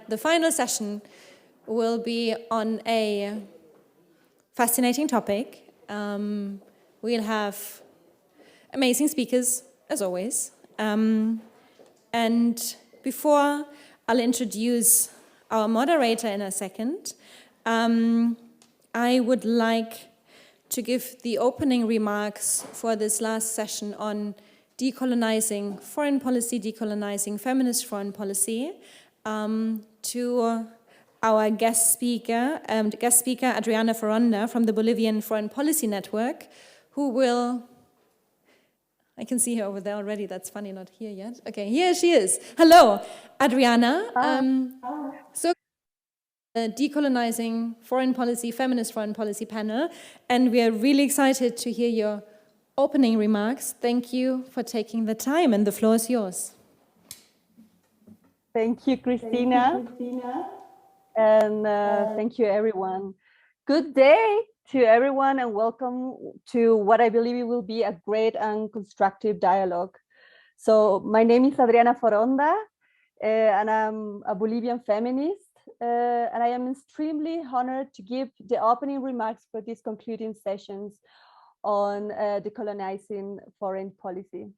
the final session will be on a fascinating topic. We'll have amazing speakers, as always. And before I'll introduce our moderator in a second, I would like to give the opening remarks for this last session on decolonizing foreign policy, decolonizing feminist foreign policy, to our guest speaker Adriana Foronda from the Bolivian Foreign Policy Network, who will, I can see her over there already, that's funny, not here yet. Okay, here she is. Hello, Adriana. So Decolonizing Foreign Policy, Feminist Foreign Policy panel, and we are really excited to hear your opening remarks. Thank you for taking the time, and the floor is yours. Thank you, Christina. And thank you, everyone. Good day to everyone, and welcome to what I believe will be a great and constructive dialogue. So my name is Adriana Foronda, and I'm a Bolivian feminist. And I am extremely honored to give the opening remarks for these concluding sessions on decolonizing foreign policy.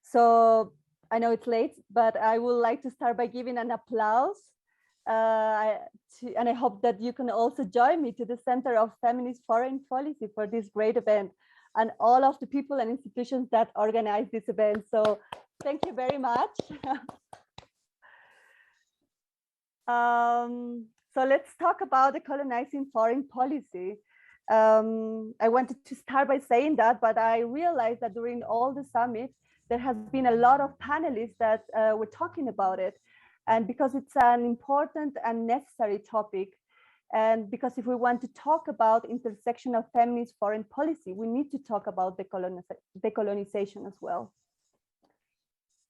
So I know it's late, but I would like to start by giving an applause. And I hope that you can also join me to the Center of Feminist Foreign Policy for this great event, and all of the people and institutions that organize this event. So thank you very much. So let's talk about decolonizing foreign policy. I wanted to start by saying that, but I realized that during all the summit, there has been a lot of panelists that were talking about it. And because it's an important and necessary topic, and because if we want to talk about intersectional feminist foreign policy, we need to talk about decolonization as well.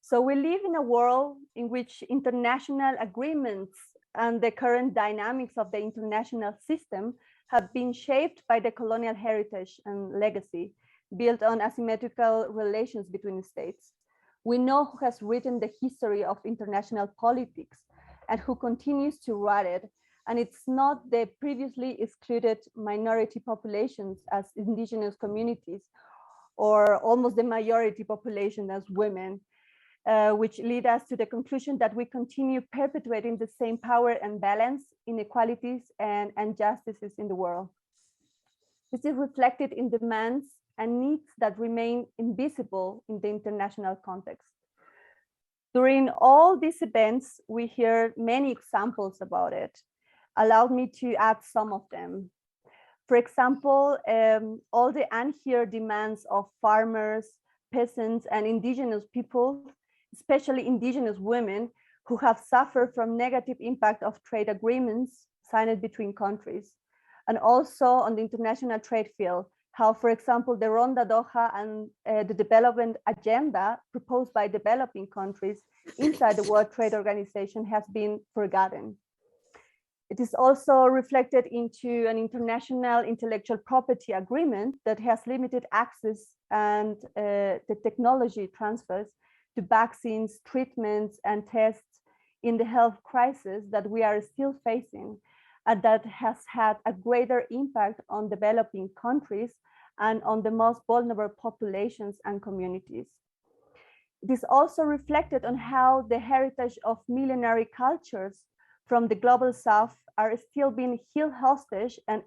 So we live in a world in which international agreements and the current dynamics of the international system have been shaped by the colonial heritage and legacy built on asymmetrical relations between states. We know who has written the history of international politics and who continues to write it. And it's not the previously excluded minority populations as indigenous communities, or almost the majority population as women, which lead us to the conclusion that we continue perpetuating the same power imbalance, inequalities, and injustices in the world. This is reflected in demands and needs that remain invisible in the international context. During all these events, we hear many examples about it. Allow me to add some of them. For example, all the unheard demands of farmers, peasants, and indigenous people, especially indigenous women, who have suffered from negative impact of trade agreements signed between countries. And also on the international trade field, how, for example, the Ronda Doha and the development agenda proposed by developing countries inside the World Trade Organization has been forgotten. It is also reflected into an international intellectual property agreement that has limited access and the technology transfers to vaccines, treatments, and tests in the health crisis that we are still facing, and that has had a greater impact on developing countries and on the most vulnerable populations and communities. It is also reflected on how the heritage of millenary cultures from the global south are still being held hostage and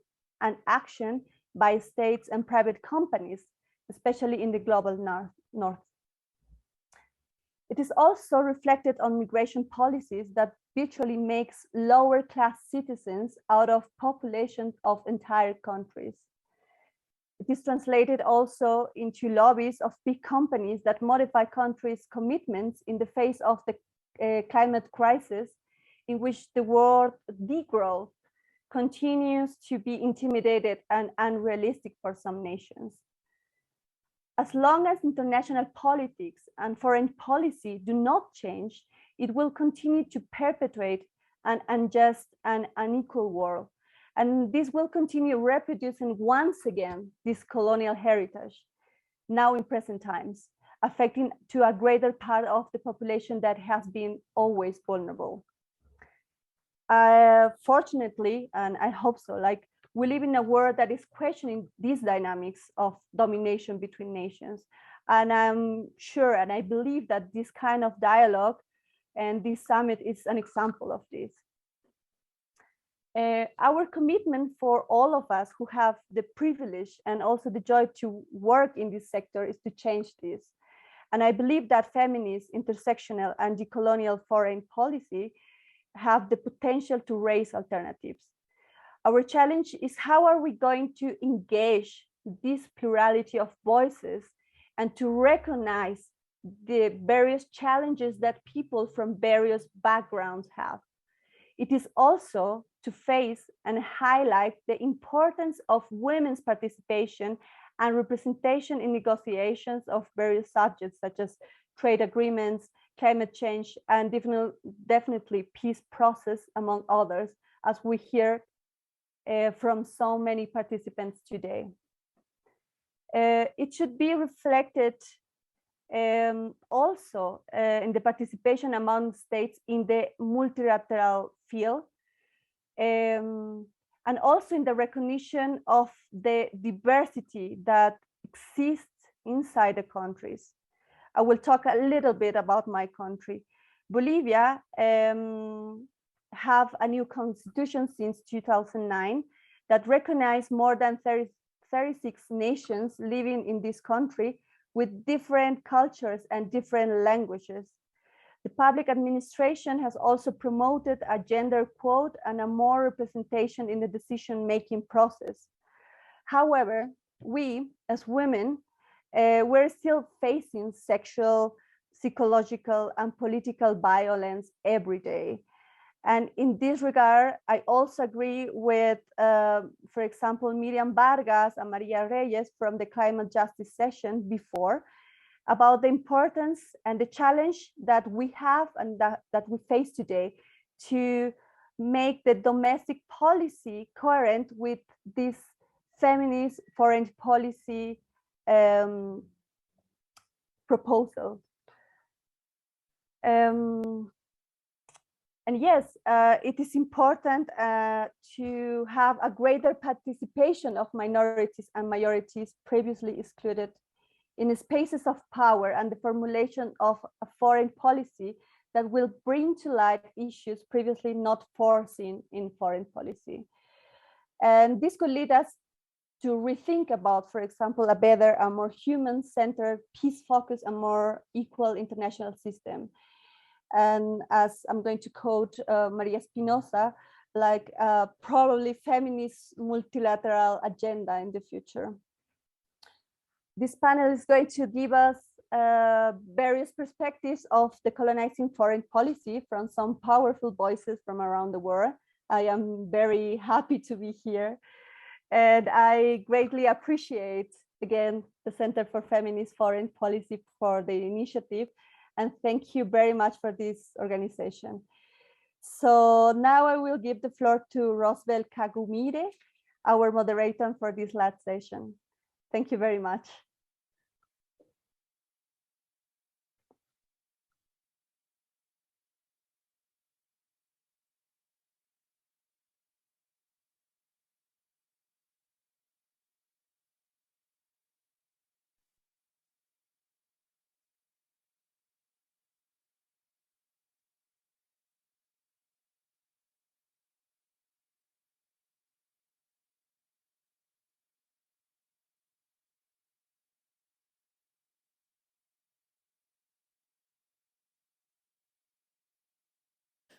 action by states and private companies, especially in the global north. It is also reflected on migration policies that virtually makes lower class citizens out of populations of entire countries. It is translated also into lobbies of big companies that modify countries' commitments in the face of the climate crisis, in which the word degrowth continues to be intimidated and unrealistic for some nations. As long as international politics and foreign policy do not change, it will continue to perpetuate an unjust and unequal world. And this will continue reproducing once again this colonial heritage, now in present times, affecting to a greater part of the population that has been always vulnerable. Fortunately, and I hope so, like we live in a world that is questioning these dynamics of domination between nations. And I'm sure and I believe that this kind of dialogue and this summit is an example of this. Our commitment for all of us who have the privilege and also the joy to work in this sector is to change this. And I believe that feminist, intersectional, and decolonial foreign policy have the potential to raise alternatives. Our challenge is how are we going to engage this plurality of voices and to recognize the various challenges that people from various backgrounds have. It is also to face and highlight the importance of women's participation and representation in negotiations of various subjects such as trade agreements, climate change, and definitely peace process, among others, as we hear from so many participants today. It should be reflected also in the participation among states in the multilateral field, and also in the recognition of the diversity that exists inside the countries. I will talk a little bit about my country. Bolivia have a new constitution since 2009 that recognized more than 36 nations living in this country with different cultures and different languages. The public administration has also promoted a gender quote and a more representation in the decision-making process. However, we as women, we're still facing sexual, psychological, and political violence every day. And in this regard, I also agree with, for example, Miriam Vargas and Maria Reyes from the climate justice session before, about the importance and the challenge that we have and that we face today to make the domestic policy coherent with this feminist foreign policy proposal. And yes, it is important to have a greater participation of minorities and majorities previously excluded in spaces of power and the formulation of a foreign policy that will bring to light issues previously not foreseen in foreign policy. And this could lead us to rethink about, for example, a better, a more human-centered, peace-focused, and more equal international system. And as I'm going to quote Maria Spinoza, like probably feminist multilateral agenda in the future. This panel is going to give us various perspectives of decolonizing foreign policy from some powerful voices from around the world. I am very happy to be here. And I greatly appreciate, again, the Center for Feminist Foreign Policy for the initiative. And thank you very much for this organization. So now I will give the floor to Rosebell Kagumire, our moderator for this last session. Thank you very much.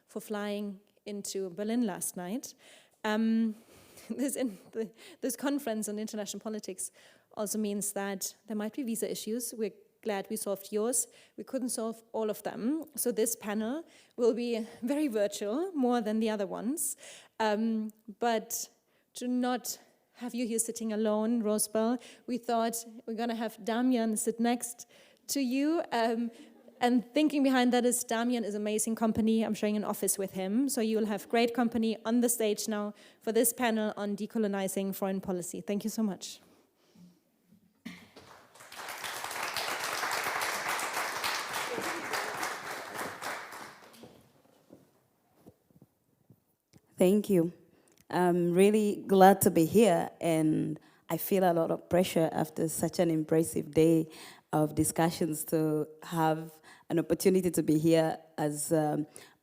For flying into Berlin last night. This conference on international politics also means that there might be visa issues. We're glad we solved yours. We couldn't solve all of them. So this panel will be very virtual, more than the other ones. But to not have you here sitting alone, Rosebell, we thought we're going to have Damian sit next to you. And thinking behind that is Damian is an amazing company. I'm sharing an office with him. So you'll have great company on the stage now for this panel on decolonizing foreign policy. Thank you so much. Thank you. I'm really glad to be here, and I feel a lot of pressure after such an impressive day of discussions to have an opportunity to be here as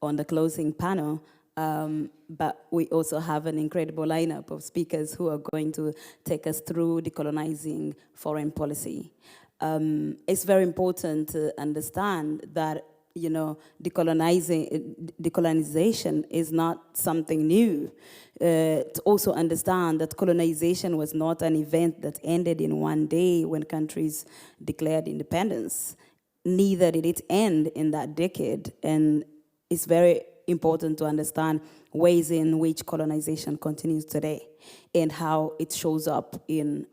on the closing panel. But we also have an incredible lineup of speakers who are going to take us through decolonizing foreign policy. It's very important to understand that decolonization is not something new. To also understand that colonization was not an event that ended in one day when countries declared independence. Neither did it end in that decade. And it's very important to understand ways in which colonization continues today and how it shows up in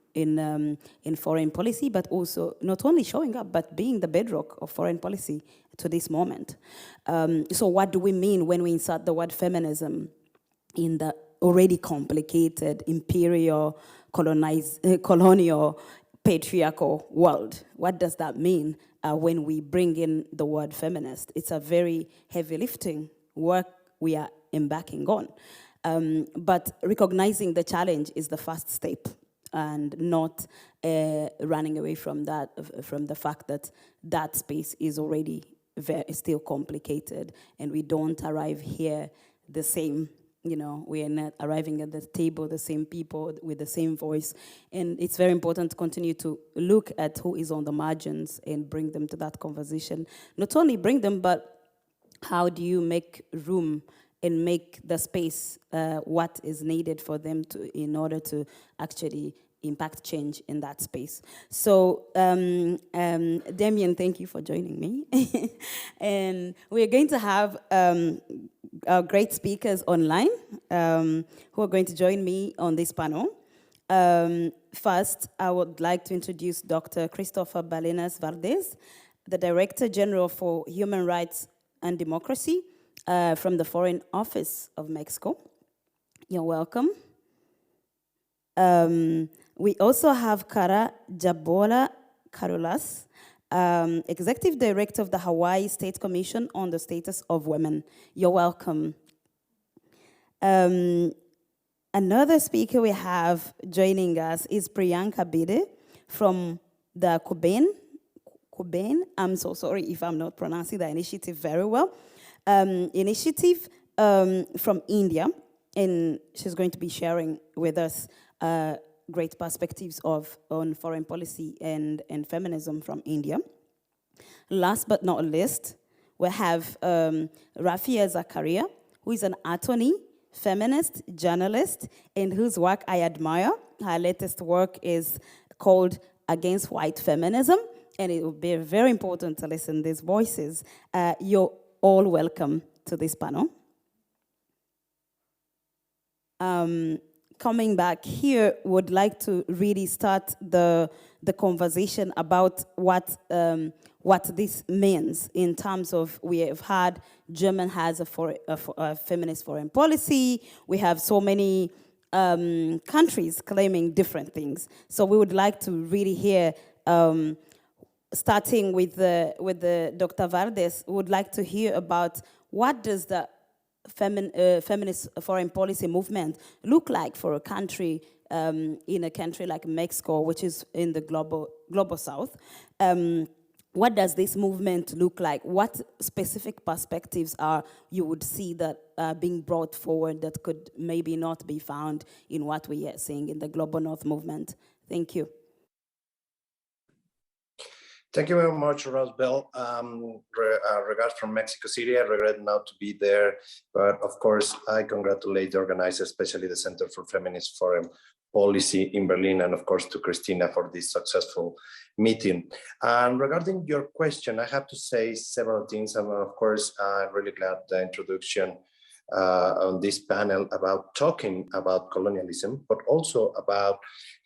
foreign policy, but also not only showing up, but being the bedrock of foreign policy to this moment. So what do we mean when we insert the word feminism in the already complicated imperial, colonial, patriarchal world? What does that mean when we bring in the word feminist? It's a very heavy lifting work we are embarking on. But recognizing the challenge is the first step, and not running away from that, from the fact that that space is already still complicated, and we don't arrive here the same. We are not arriving at the table, the same people with the same voice. And it's very important to continue to look at who is on the margins and bring them to that conversation. Not only bring them, but how do you make room and make the space what is needed for them in order to actually impact change in that space. So, Damien, thank you for joining me. And we're going to have our great speakers online who are going to join me on this panel. First, I would like to introduce Dr. Cristopher Ballinas Valdés, the Director General for Human Rights and Democracy from the Foreign Office of Mexico. You're welcome. We also have Khara Jabola-Carolus, Executive Director of the Hawai'i State Commission on the Status of Women. You're welcome. Another speaker we have joining us is Priyanka Bhide from the Kubernein, I'm so sorry if I'm not pronouncing the initiative very well, initiative from India, and she's going to be sharing with us great perspectives on foreign policy and feminism from India. Last but not least, we have Rafia Zakaria, who is an attorney, feminist, journalist, and whose work I admire. Her latest work is called Against White Feminism, and it will be very important to listen to these voices. You're all welcome to this panel. Coming back here, would like to really start the conversation about what this means in terms of, we have had, Germany has a feminist foreign policy. We have so many countries claiming different things. So we would like to really hear, starting with the Dr. Valdés, would like to hear about what does the feminist foreign policy movement look like for a country, in a country like Mexico, which is in the global south. What does this movement look like? What specific perspectives you would see that being brought forward that could maybe not be found in what we are seeing in the global north movement? Thank you. Thank you very much, Rosebell. Regards from Mexico City. I regret not to be there, but of course, I congratulate the organizers, especially the Center for Feminist Foreign Policy in Berlin, and of course to Christina for this successful meeting. And regarding your question, I have to say several things. And of course, I'm really glad the introduction on this panel about talking about colonialism, but also about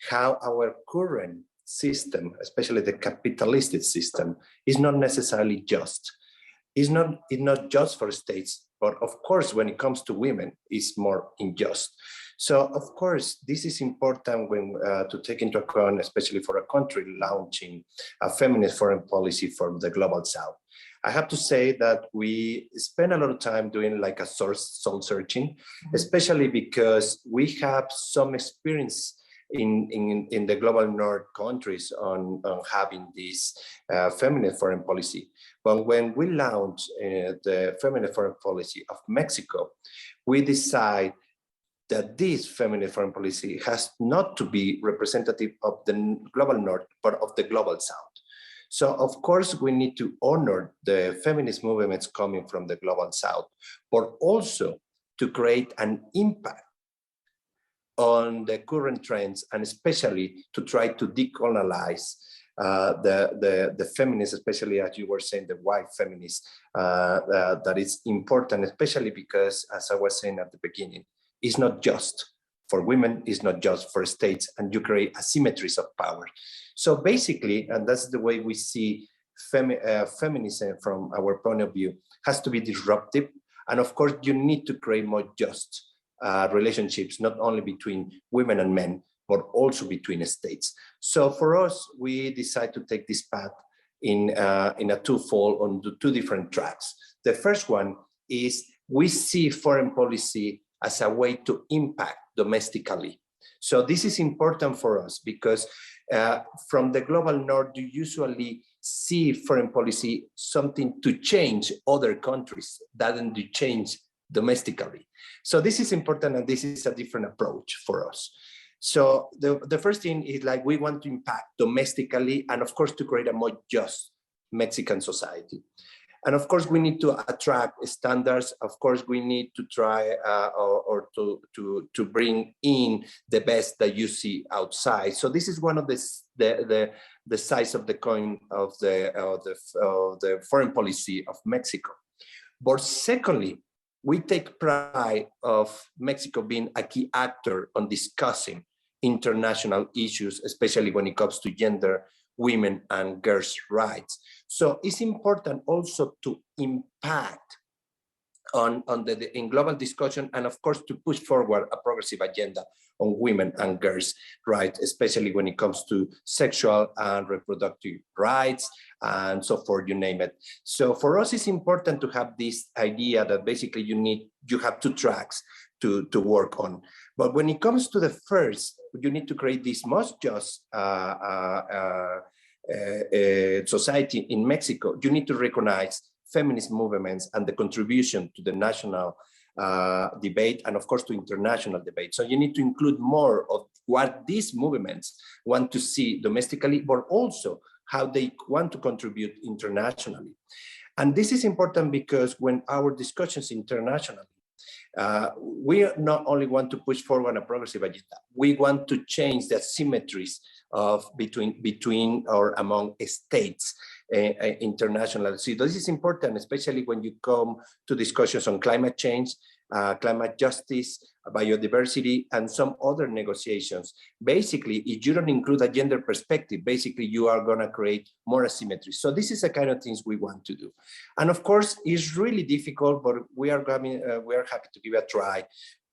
how our current system, especially the capitalistic system, is not necessarily just. It's not just for states, but of course, when it comes to women, it's more unjust. So of course, this is important when to take into account, especially for a country launching a feminist foreign policy for the global south. I have to say that we spend a lot of time doing like a soul searching, especially because we have some experience in the global north countries on having this feminist foreign policy. But when we launched the feminist foreign policy of Mexico, we decide that this feminist foreign policy has not to be representative of the global north, but of the global south. So of course we need to honor the feminist movements coming from the global south, but also to create an impact on the current trends, and especially to try to decolonize the feminists, especially as you were saying, the white feminists, that is important, especially because, as I was saying at the beginning, it's not just for women, it's not just for states, and you create asymmetries of power. So basically, and that's the way we see feminism from our point of view, has to be disruptive. And of course, you need to create more just relationships, not only between women and men, but also between states. So for us, we decide to take this path in a twofold on the two different tracks. The first one is we see foreign policy as a way to impact domestically. So this is important for us because from the global north, you usually see foreign policy something to change other countries, than to change domestically. So this is important, and this is a different approach for us. So the first thing is like we want to impact domestically, and of course to create a more just Mexican society. And of course we need to attract standards. Of course we need to try or to bring in the best that you see outside. So this is one of the sides of the coin of the foreign policy of Mexico. But secondly, we take pride of Mexico being a key actor on discussing international issues, especially when it comes to gender, women, and girls' rights. So it's important also to impact in global discussion, and of course to push forward a progressive agenda on women and girls' rights, especially when it comes to sexual and reproductive rights and so forth, you name it. So for us, it's important to have this idea that basically you have two tracks to work on. But when it comes to the first, you need to create this most just society in Mexico. You need to recognize feminist movements and the contribution to the national debate, and of course to international debate. So you need to include more of what these movements want to see domestically, but also how they want to contribute internationally. And this is important because when our discussions internationally, we not only want to push forward a progressive agenda, we want to change the symmetries of between or among states internationally. So this is important, especially when you come to discussions on climate change, climate justice, biodiversity, and some other negotiations. Basically, if you don't include a gender perspective, basically you are going to create more asymmetry. So this is the kind of things we want to do. And of course, it's really difficult, but we are happy to give a try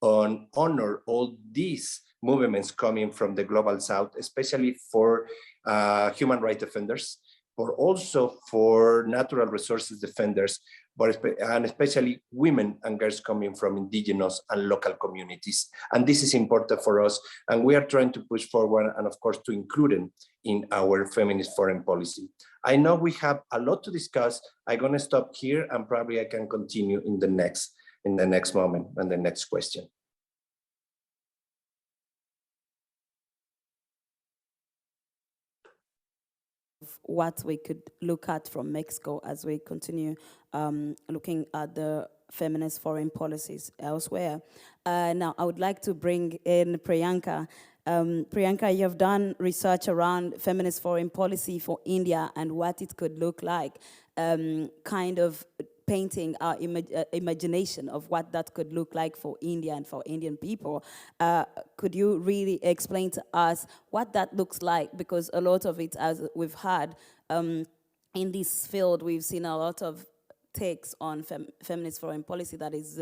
on honor all these movements coming from the global south, especially for human rights defenders, but also for natural resources defenders, and especially women and girls coming from indigenous and local communities. And this is important for us. And we are trying to push forward and of course to include them in our feminist foreign policy. I know we have a lot to discuss. I'm gonna stop here and probably I can continue in the next moment and the next question. What we could look at from Mexico as we continue looking at the feminist foreign policies elsewhere. Now, I would like to bring in Priyanka. Priyanka, you have done research around feminist foreign policy for India and what it could look like, kind of painting our imagination of what that could look like for India and for Indian people. Could you really explain to us what that looks like? Because a lot of it, as we've had in this field, we've seen a lot of takes on feminist foreign policy that is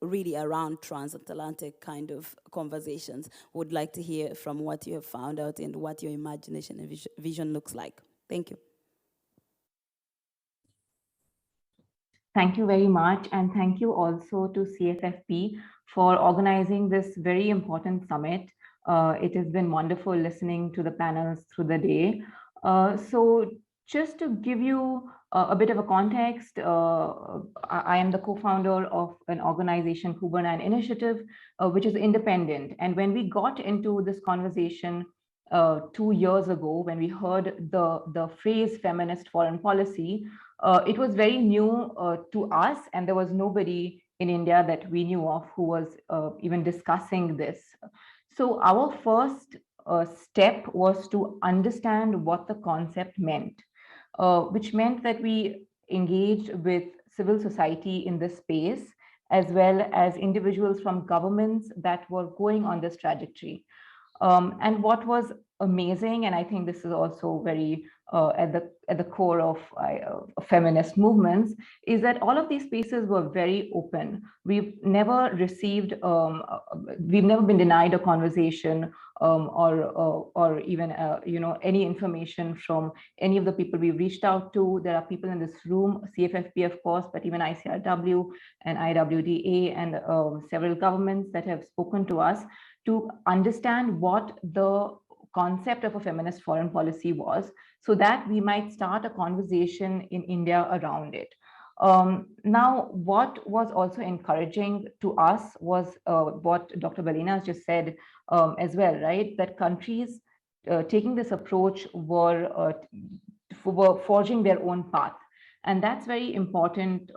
really around transatlantic kind of conversations. Would like to hear from what you have found out and what your imagination and vision looks like. Thank you. Thank you very much. And thank you also to CFFP for organizing this very important summit. It has been wonderful listening to the panels through the day. So just to give you a bit of a context, I am the co-founder of an organization, Kubernein Initiative, which is independent. And when we got into this conversation 2 years ago, when we heard the phrase feminist foreign policy, it was very new to us, and there was nobody in India that we knew of who was even discussing this. So our first step was to understand what the concept meant, which meant that we engaged with civil society in this space, as well as individuals from governments that were going on this trajectory. And what was amazing, and I think this is also very at the core of feminist movements, is that all of these spaces were very open. We've never received, we've never been denied a conversation or even any information from any of the people we've reached out to. There are people in this room, CFFP of course, but even ICRW and IWDA and several governments that have spoken to us to understand what the concept of a feminist foreign policy was, so that we might start a conversation in India around it. Now, what was also encouraging to us was what Dr. Ballinas just said as well, right? That countries taking this approach were forging their own path. And that's very important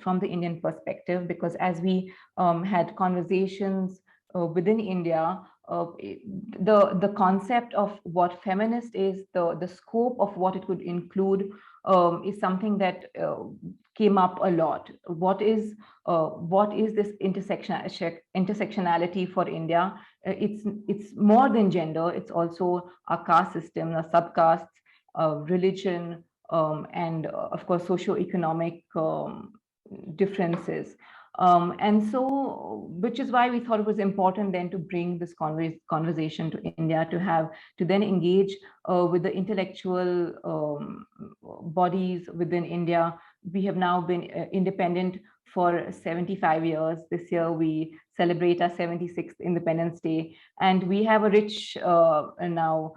from the Indian perspective, because as we had conversations within India, the concept of what feminist is, the scope of what it could include is something that came up a lot. What is this intersectionality for India? It's more than gender. It's also a caste system, a subcaste, religion, and of course socio-economic differences. And so, which is why we thought it was important then to bring this conversation to India, to then engage with the intellectual bodies within India. We have now been independent for 75 years. This year we celebrate our 76th Independence Day, and we have a rich now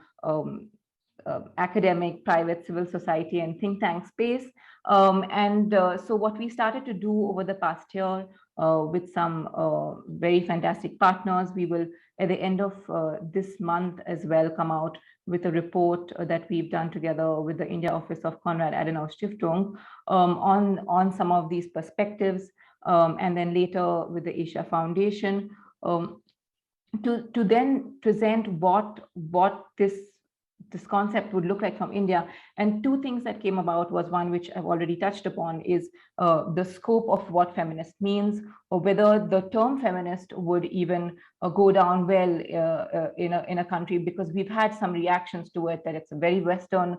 academic, private, civil society and think tank space. So what we started to do over the past year with some very fantastic partners, we will at the end of this month as well come out with a report that we've done together with the India office of Konrad Adenauer Stiftung on some of these perspectives, and then later with the Asia Foundation to then present what this concept would look like from India. And two things that came about was one, which I've already touched upon, is the scope of what feminist means, or whether the term feminist would even go down well in a country, because we've had some reactions to it, that it's a very Western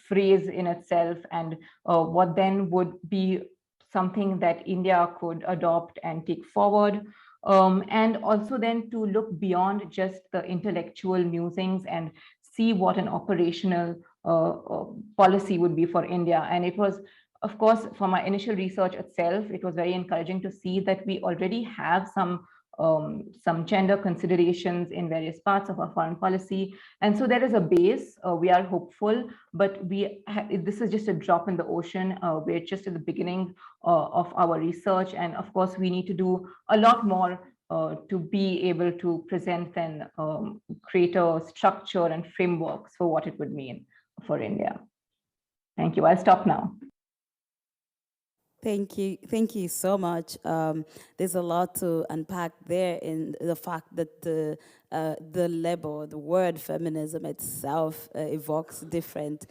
phrase in itself, and what then would be something that India could adopt and take forward. And also then to look beyond just the intellectual musings and see what an operational policy would be for India. And it was, of course, for my initial research itself, it was very encouraging to see that we already have some gender considerations in various parts of our foreign policy. And so there is a base. We are hopeful, but this is just a drop in the ocean. We're just at the beginning of our research. And of course, we need to do a lot more to be able to present and create a structure and frameworks for what it would mean for India. Thank you. I'll stop now. Thank you so much. There's a lot to unpack there in the fact that the label, the word feminism itself evokes different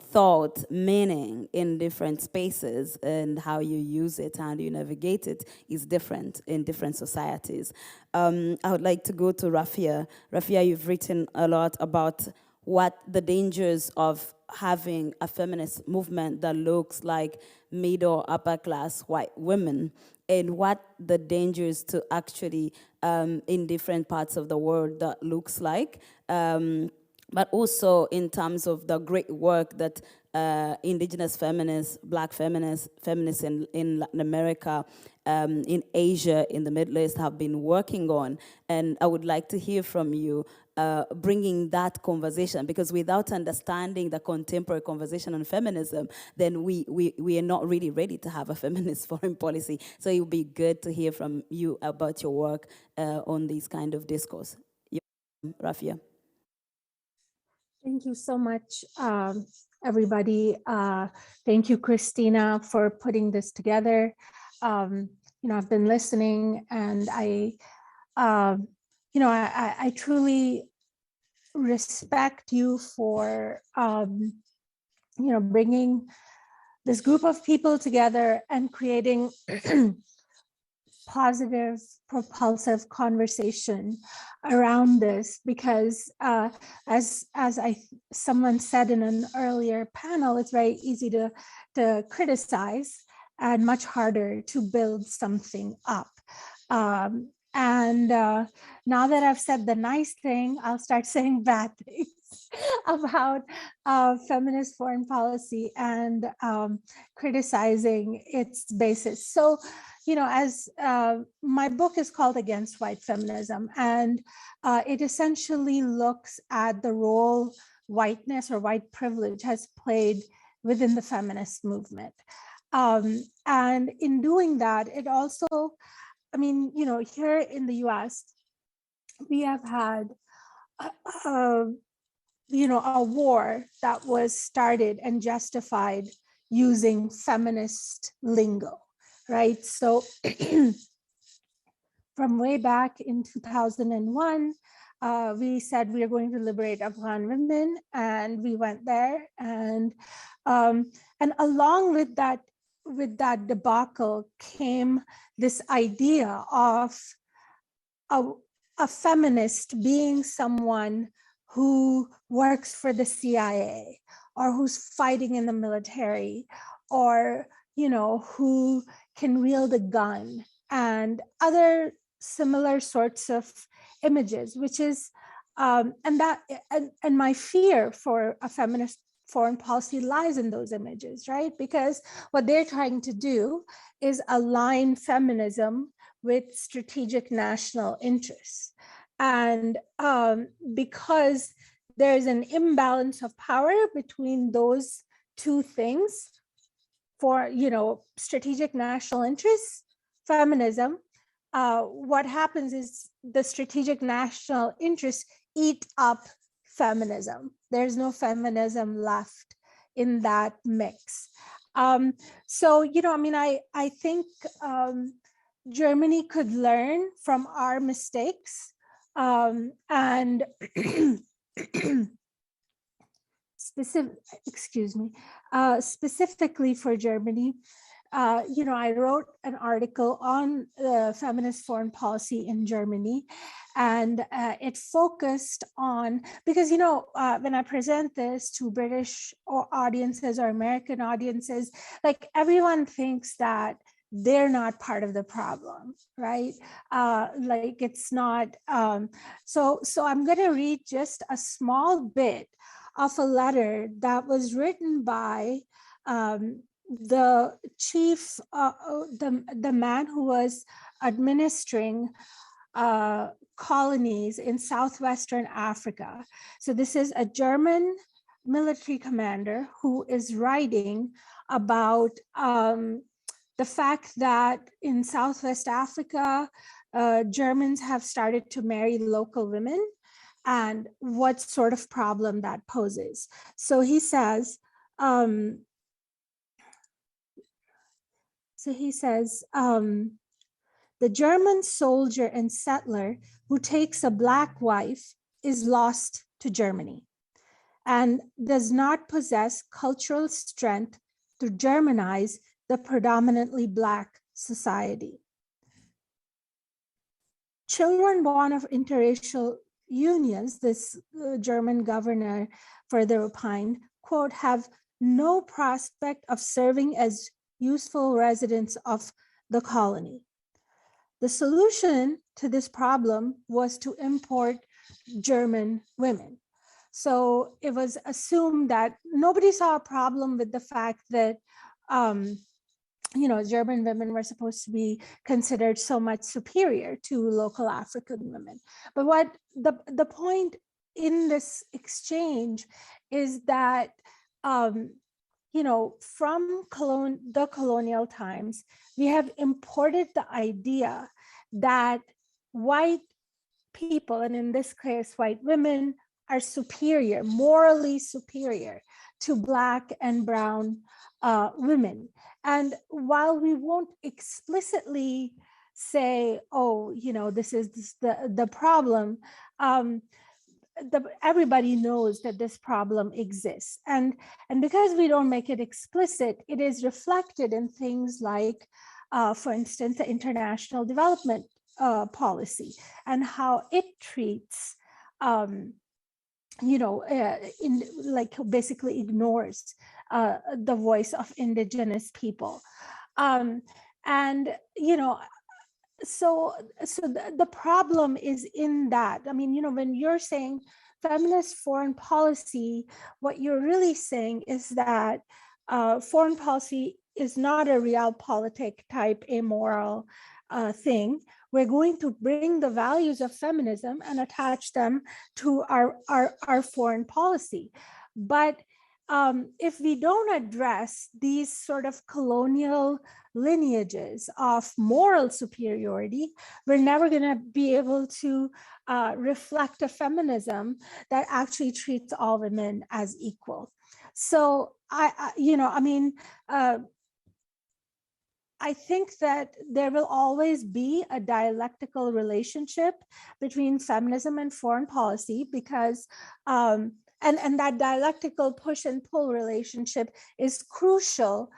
thought, meaning in different spaces, and how you use it, how you navigate it is different in different societies. I would like to go to Rafia. Rafia, you've written a lot about what the dangers of having a feminist movement that looks like middle upper class white women, and what the dangers to actually in different parts of the world that looks like. But also in terms of the great work that indigenous feminists, Black feminists, feminists in Latin America, in Asia, in the Middle East have been working on. And I would like to hear from you, bringing that conversation, because without understanding the contemporary conversation on feminism, then we are not really ready to have a feminist foreign policy. So it would be good to hear from you about your work on these kind of discourse. Rafia. Thank you so much, everybody. Thank you, Christina, for putting this together. I've been listening, and I truly respect you for, bringing this group of people together and creating positive, propulsive conversation around this, because as someone said in an earlier panel, it's very easy to criticize and much harder to build something up. And now that I've said the nice thing, I'll start saying bad things about feminist foreign policy and criticizing its basis. So, as my book is called Against White Feminism, and it essentially looks at the role whiteness or white privilege has played within the feminist movement. And in doing that, it also, here in the US, we have had, a war that was started and justified using feminist lingo, right? So from way back in 2001, we said we are going to liberate Afghan women, and we went there, and along with that debacle came this idea of a feminist being someone who works for the CIA, or who's fighting in the military, or who can wield a gun, and other similar sorts of images, which is and my fear for a feminist foreign policy lies in those images, right? Because what they're trying to do is align feminism with strategic national interests. And because there's an imbalance of power between those two things, for strategic national interests, feminism, what happens is the strategic national interests eat up feminism. There's no feminism left in that mix. So, I think Germany could learn from our mistakes, and specifically for Germany. I wrote an article on feminist foreign policy in Germany, and it focused on, because, when I present this to British audiences or American audiences, like, everyone thinks that they're not part of the problem, right? Like, it's not. So I'm going to read just a small bit of a letter that was written by the chief, the man who was administering colonies in southwestern Africa. So this is a German military commander who is writing about the fact that in Southwest Africa, Germans have started to marry local women, and what sort of problem that poses. So he says, the German soldier and settler who takes a Black wife is lost to Germany and does not possess cultural strength to Germanize the predominantly Black society. Children born of interracial unions, this German governor further opined, quote, have no prospect of serving as useful residents of the colony. The solution to this problem was to import German women. So it was assumed that nobody saw a problem with the fact that German women were supposed to be considered so much superior to local African women. But what the point in this exchange is that, from the colonial times, we have imported the idea that white people, and in this case, white women, are superior, morally superior to Black and brown women. And while we won't explicitly say, oh, this is the problem, everybody knows that this problem exists. And because we don't make it explicit, it is reflected in things like, for instance, the international development policy and how it treats, basically ignores the voice of indigenous people. So the problem is in that. I mean, when you're saying feminist foreign policy, what you're really saying is that foreign policy is not a realpolitik type amoral thing. We're going to bring the values of feminism and attach them to our foreign policy. But if we don't address these sort of colonial lineages of moral superiority, we're never going to be able to reflect a feminism that actually treats all women as equal. So I think that there will always be a dialectical relationship between feminism and foreign policy, because and that dialectical push and pull relationship is crucial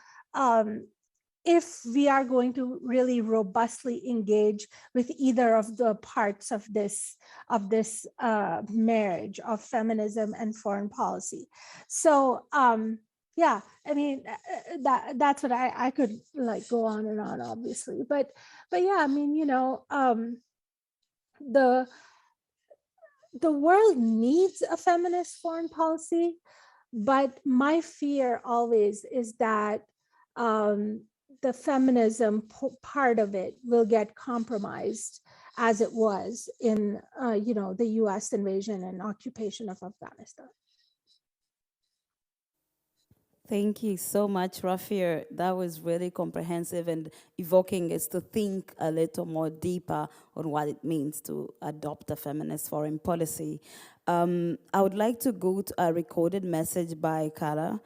if we are going to really robustly engage with either of the parts of this marriage of feminism and foreign policy. So yeah, I mean, that's what I could go on and on, obviously, but yeah, I mean, the world needs a feminist foreign policy, but my fear always is that the feminism part of it will get compromised, as it was in the U.S. invasion and occupation of Afghanistan. Thank you so much, Rafia. That was really comprehensive and evoking us to think a little more deeper on what it means to adopt a feminist foreign policy. I would like to go to a recorded message by Khara.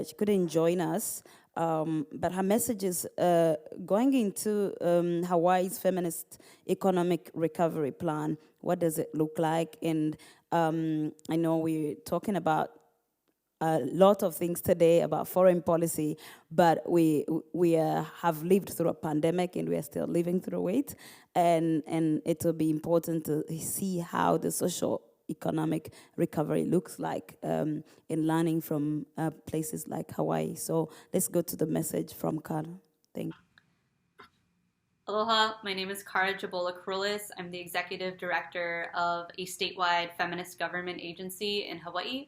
She couldn't join us, but her message is going into Hawaii's feminist economic recovery plan. What does it look like? And I know we're talking about a lot of things today about foreign policy, but we have lived through a pandemic and we are still living through it. And it will be important to see how the social economic recovery looks like in learning from places like Hawaii. So let's go to the message from Khara. Thank you. Aloha, my name is Khara Jabola-Carolus. I'm the executive director of a statewide feminist government agency in Hawaii.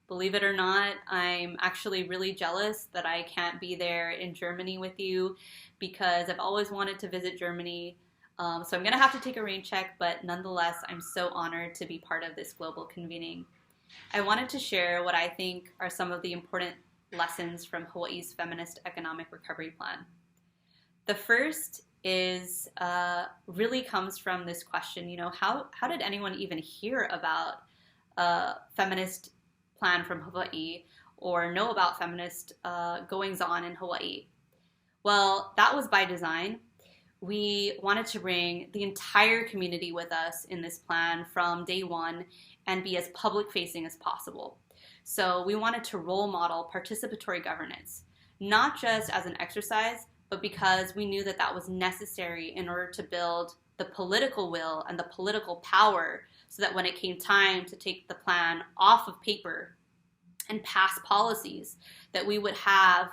Believe it or not, I'm actually really jealous that I can't be there in Germany with you, because I've always wanted to visit Germany. So I'm going to have to take a rain check, but nonetheless, I'm so honored to be part of this global convening. I wanted to share what I think are some of the important lessons from Hawaii's feminist economic recovery plan. The first is really comes from this question, how did anyone even hear about feminist plan from Hawaii or know about feminist goings-on in Hawaii? Well, that was by design. We wanted to bring the entire community with us in this plan from day one and be as public-facing as possible. So we wanted to role model participatory governance, not just as an exercise, but because we knew that that was necessary in order to build the political will and the political power, so that when it came time to take the plan off of paper and pass policies, that we would have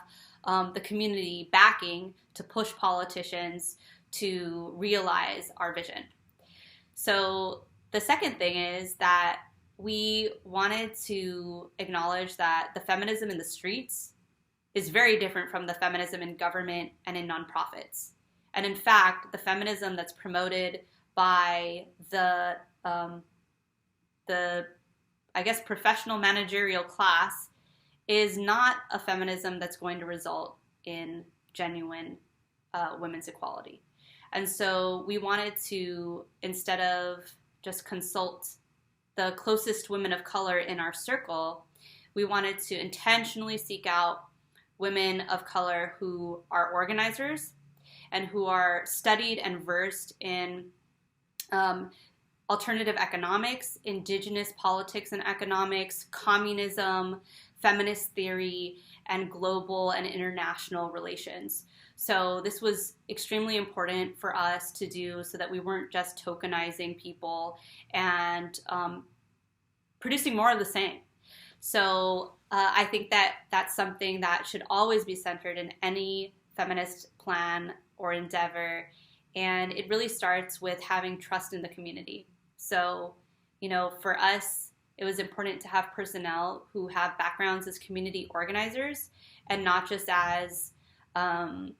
the community backing to push politicians to realize our vision. So the second thing is that we wanted to acknowledge that the feminism in the streets is very different from the feminism in government and in nonprofits. And in fact, the feminism that's promoted by the I guess, professional managerial class is not a feminism that's going to result in genuine women's equality. And so we wanted to, instead of just consult the closest women of color in our circle, we wanted to intentionally seek out women of color who are organizers and who are studied and versed in alternative economics, indigenous politics and economics, communism, feminist theory, and global and international relations. So this was extremely important for us to do so that we weren't just tokenizing people and producing more of the same. So I think that that's something that should always be centered in any feminist plan or endeavor. And it really starts with having trust in the community. So, you know, for us, it was important to have personnel who have backgrounds as community organizers and not just as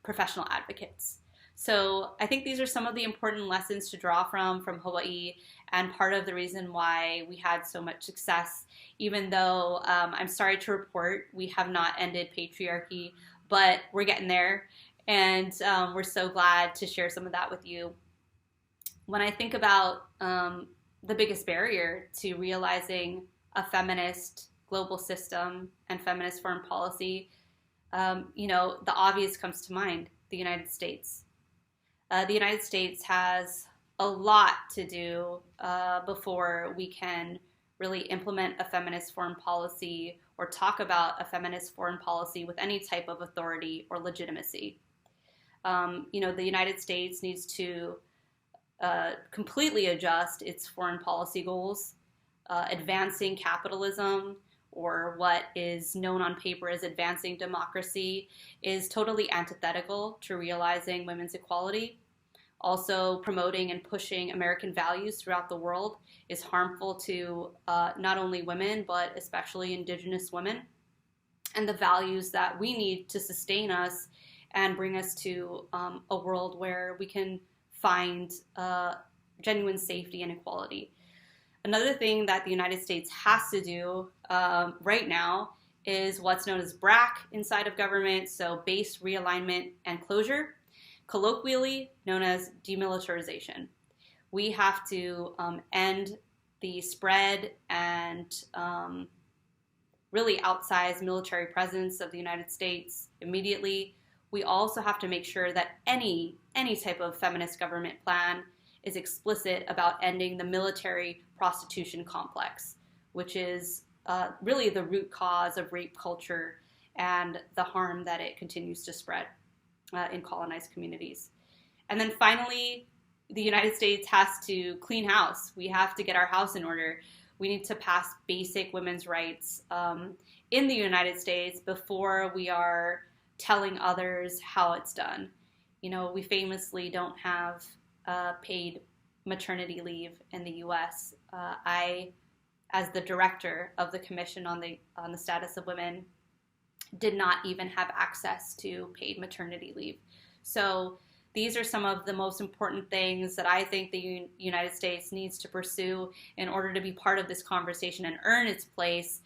professional advocates. So I think these are some of the important lessons to draw from Hawaii, and part of the reason why we had so much success, even though I'm sorry to report we have not ended patriarchy, but we're getting there, and we're so glad to share some of that with you. When I think about the biggest barrier to realizing a feminist global system and feminist foreign policy, you know, the obvious comes to mind: the United States. The United States has a lot to do before we can really implement a feminist foreign policy or talk about a feminist foreign policy with any type of authority or legitimacy. You know, the United States needs to completely adjust its foreign policy goals. Advancing capitalism, or what is known on paper as advancing democracy, is totally antithetical to realizing women's equality. Also, promoting and pushing American values throughout the world is harmful to not only women, but especially Indigenous women, and the values that we need to sustain us and bring us to a world where we can find genuine safety and equality. Another thing that the United States has to do right now is what's known as BRAC inside of government, so base realignment and closure, colloquially known as demilitarization. We have to end the spread and really outsized military presence of the United States immediately. We also have to make sure that any type of feminist government plan is explicit about ending the military prostitution complex, which is really the root cause of rape culture and the harm that it continues to spread in colonized communities. And then finally, the United States has to clean house. We have to get our house in order. We need to pass basic women's rights in the United States before we are telling others how it's done. You know, we famously don't have paid maternity leave in the U.S. I, as the director of the Commission on the Status of Women, did not even have access to paid maternity leave. So these are some of the most important things that I think the United States needs to pursue in order to be part of this conversation and earn its place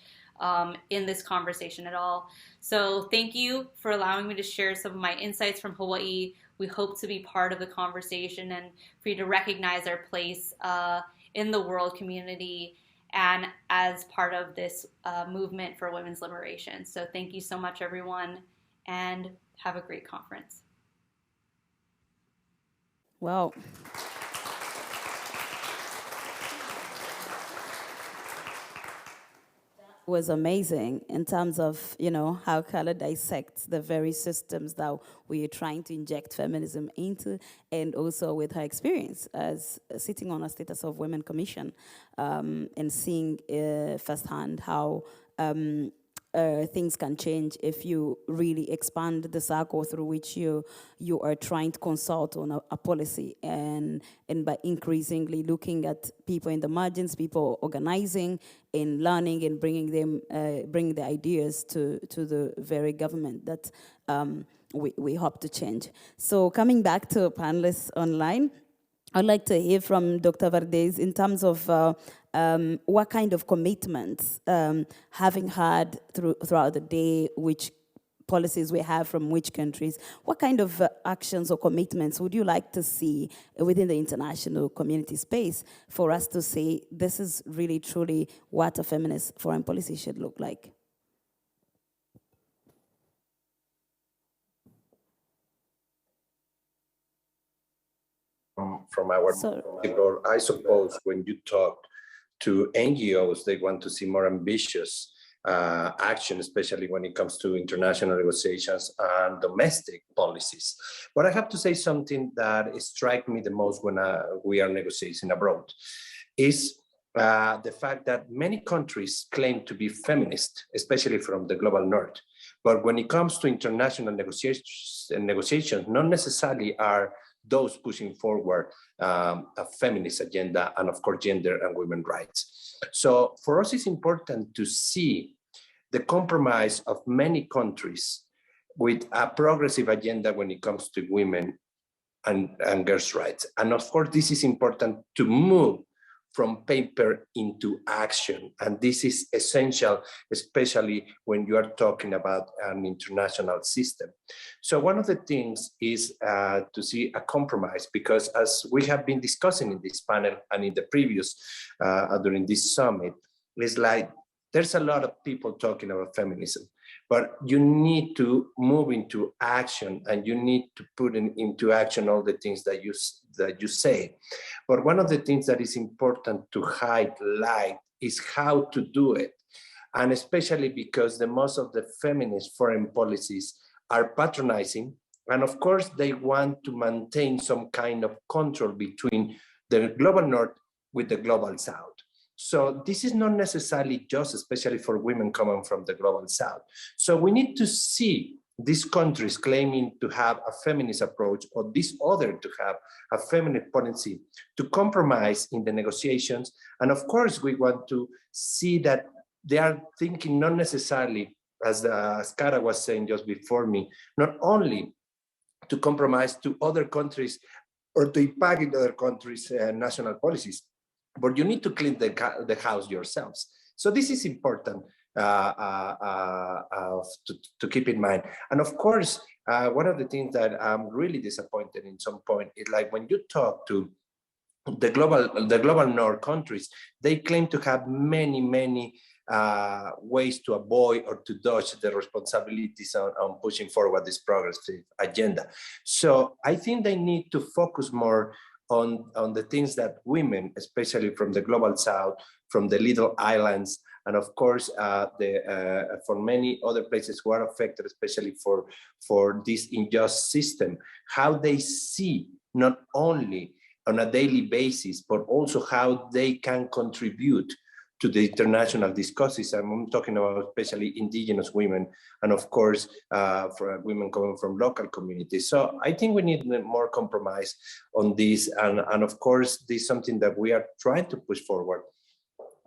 in this conversation at all. So thank you for allowing me to share some of my insights from Hawaii. We hope to be part of the conversation and for you to recognize our place in the world community and as part of this movement for women's liberation. So thank you so much, everyone, and have a great conference. Wow. Was amazing in terms of, you know, how Khara dissects the very systems that we are trying to inject feminism into, and also with her experience as sitting on a Status of Women Commission and seeing firsthand how things can change if you really expand the circle through which you are trying to consult on a policy, and by increasingly looking at people in the margins, people organizing and learning and bringing the ideas to the very government that we hope to change. So coming back to panelists online, I'd like to hear from Dr. Valdés in terms of what kind of commitments, having had throughout the day, which policies we have from which countries, what kind of actions or commitments would you like to see within the international community space for us to say this is really truly what a feminist foreign policy should look like? From our people, I suppose when you talk to NGOs, they want to see more ambitious action, especially when it comes to international negotiations and domestic policies. But I have to say something that strikes me the most when we are negotiating abroad is the fact that many countries claim to be feminist, especially from the global north. But when it comes to international negotiations, not necessarily are those pushing forward a feminist agenda and, of course, gender and women's rights. So for us, it's important to see the compromise of many countries with a progressive agenda when it comes to women and girls' rights. And of course, this is important to move from paper into action. And this is essential, especially when you are talking about an international system. So one of the things is to see a compromise, because as we have been discussing in this panel and in the previous, during this summit, it's like, there's a lot of people talking about feminism, but you need to move into action and you need to put into action all the things that you say. But one of the things that is important to highlight is how to do it. And especially because most of the feminist foreign policies are patronizing. And of course, they want to maintain some kind of control between the global north with the global south. So this is not necessarily just, especially for women coming from the global south. So we need to see these countries claiming to have a feminist approach, or this other to have a feminist policy, to compromise in the negotiations. And of course, we want to see that they are thinking not necessarily, as Khara was saying just before me, not only to compromise to other countries or to impact in other countries' national policies, but you need to clean the house yourselves. So this is important to keep in mind. And of course, one of the things that I'm really disappointed in some point is like when you talk to the global north countries, they claim to have many ways to avoid or to dodge the responsibilities on pushing forward this progressive agenda. So I think they need to focus more on the things that women, especially from the global south, from the little islands, and of course, for many other places who are affected, especially for this unjust system, how they see not only on a daily basis, but also how they can contribute to the international discourses. I'm talking about especially indigenous women, and of course, for women coming from local communities. So I think we need more compromise on this. And of course, this is something that we are trying to push forward.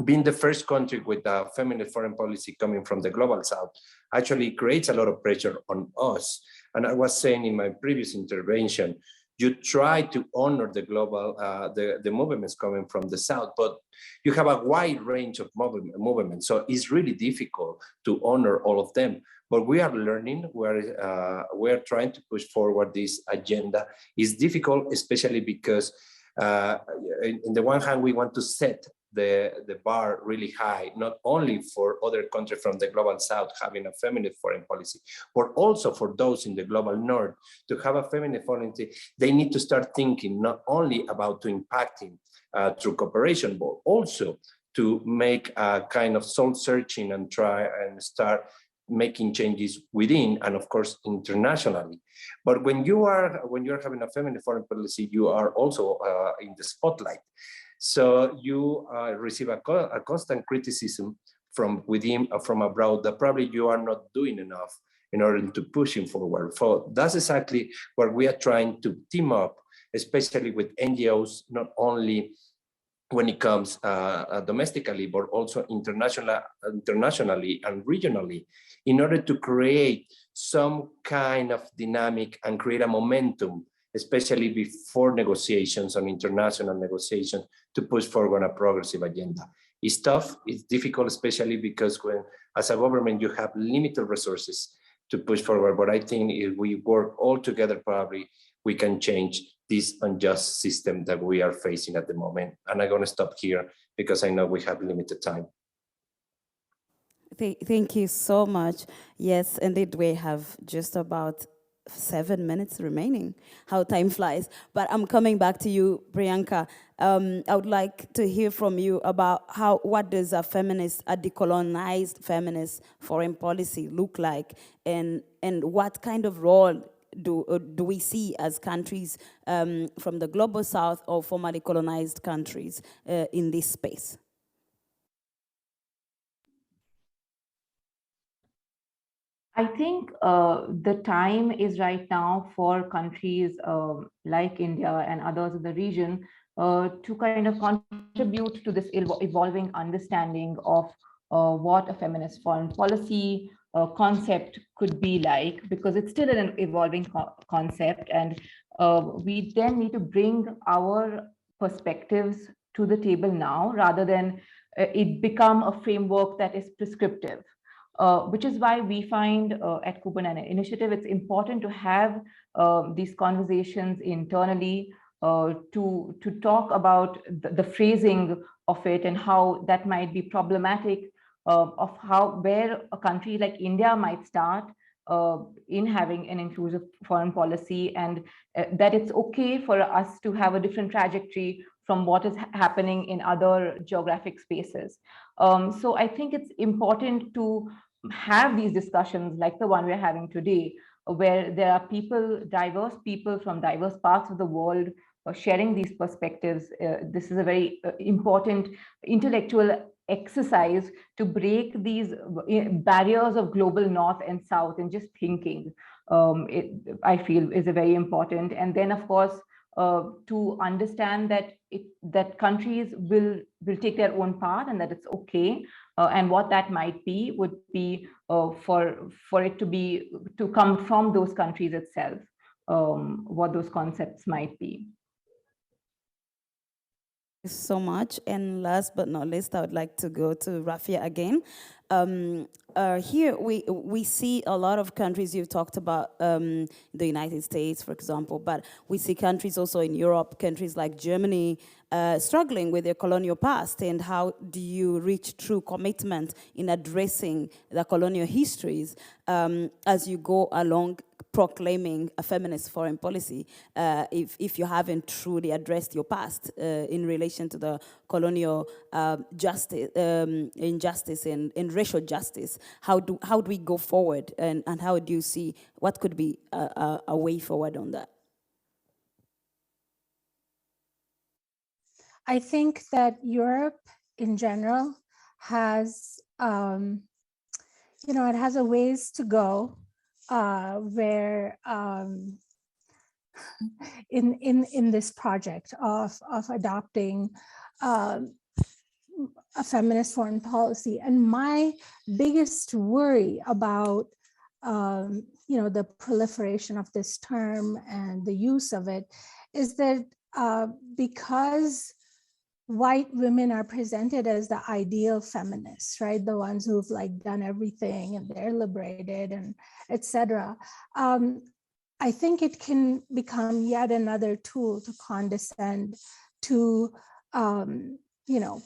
Being the first country with a feminist foreign policy coming from the global south actually creates a lot of pressure on us. And I was saying in my previous intervention, you try to honor the global, the movements coming from the south, but you have a wide range of movements. So it's really difficult to honor all of them. But we are learning, we're trying to push forward this agenda. It's difficult, especially because in the one hand, we want to set the bar really high, not only for other countries from the global south having a feminist foreign policy, but also for those in the global north to have a feminist foreign policy. They need to start thinking not only about impacting through cooperation, but also to make a kind of soul searching and try and start making changes within and of course internationally. But when you're having a feminist foreign policy, you are also in the spotlight. So you receive a constant criticism from within or from abroad that probably you are not doing enough in order to push him forward. So that's exactly what we are trying to team up, especially with NGOs, not only when it comes domestically, but also internationally and regionally, in order to create some kind of dynamic and create a momentum, especially before negotiations on international negotiations, to push forward a progressive agenda. It's tough, it's difficult, especially because when, as a government, you have limited resources to push forward. But I think if we work all together, probably we can change this unjust system that we are facing at the moment. And I'm gonna stop here because I know we have limited time. Thank you so much. Yes, indeed, we have just about 7 minutes remaining. How time flies. But I'm coming back to you, Priyanka. I would like to hear from you about what does a decolonized feminist foreign policy look like, and what kind of role do we see as countries from the global south or formerly colonized countries in this space? I think the time is right now for countries like India and others in the region to kind of contribute to this evolving understanding of what a feminist foreign policy concept could be like, because it's still an evolving concept, and we then need to bring our perspectives to the table now, rather than it become a framework that is prescriptive. Which is why we find at Kubernein Initiative, it's important to have these conversations internally to talk about the phrasing of it and how that might be problematic, of where a country like India might start in having an inclusive foreign policy, and that it's okay for us to have a different trajectory from what is happening in other geographic spaces. So I think it's important to have these discussions like the one we're having today, where there are diverse people from diverse parts of the world sharing these perspectives. This is a very important intellectual exercise to break these barriers of global north and south, and just thinking, I feel, is a very important. And then, of course, to understand that countries will take their own path, and that it's okay, and what that might be would be for it to come from those countries itself, what those concepts might be. So much. And last but not least, I would like to go to Rafia again. Here we see a lot of countries. You've talked about the United States, for example, but we see countries also in Europe, countries like Germany, struggling with their colonial past. And how do you reach true commitment in addressing the colonial histories as you go along proclaiming a feminist foreign policy if you haven't truly addressed your past in relation to the colonial justice, injustice and racial justice? How do we go forward, and how do you see what could be a way forward on that? I think that Europe in general has, it has a ways to go where in this project of adopting a feminist foreign policy. And my biggest worry about the proliferation of this term and the use of it is that because white women are presented as the ideal feminists, right? The ones who've done everything and they're liberated and etc. I think it can become yet another tool to condescend to,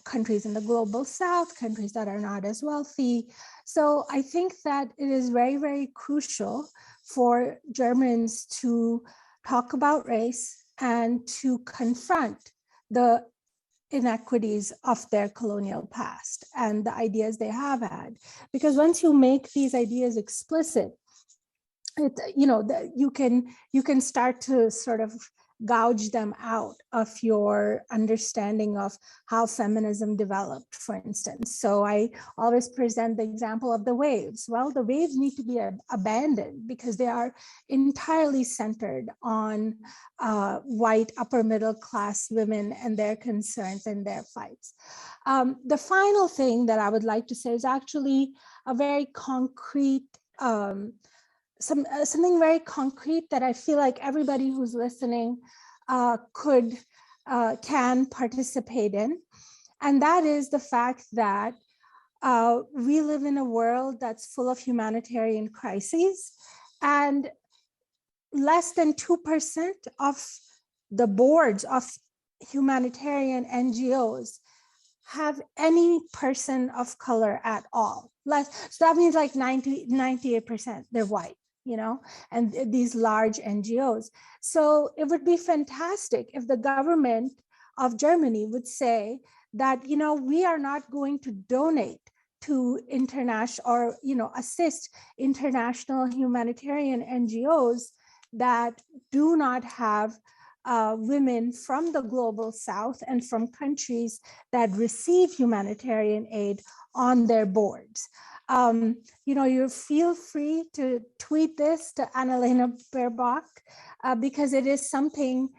countries in the global south, countries that are not as wealthy. So I think that it is very, very crucial for Germans to talk about race and to confront the inequities of their colonial past and the ideas they have had. Because once you make these ideas explicit, you can start to sort of gouge them out of your understanding of how feminism developed, for instance. So I always present the example of the waves. Well, the waves need to be abandoned because they are entirely centered on white upper middle class women and their concerns and their fights. The final thing that I would like to say is actually a very concrete, something very concrete that I feel like everybody who's listening can participate in. And that is the fact that we live in a world that's full of humanitarian crises, and less than 2% of the boards of humanitarian NGOs have any person of color at all. So that means like 98%, they're white, you know, and these large NGOs. So it would be fantastic if the government of Germany would say that, you know, we are not going to donate to international or, you know, assist international humanitarian NGOs that do not have women from the global south and from countries that receive humanitarian aid on their boards. You know, you feel free to tweet this to Annalena Baerbock because it is something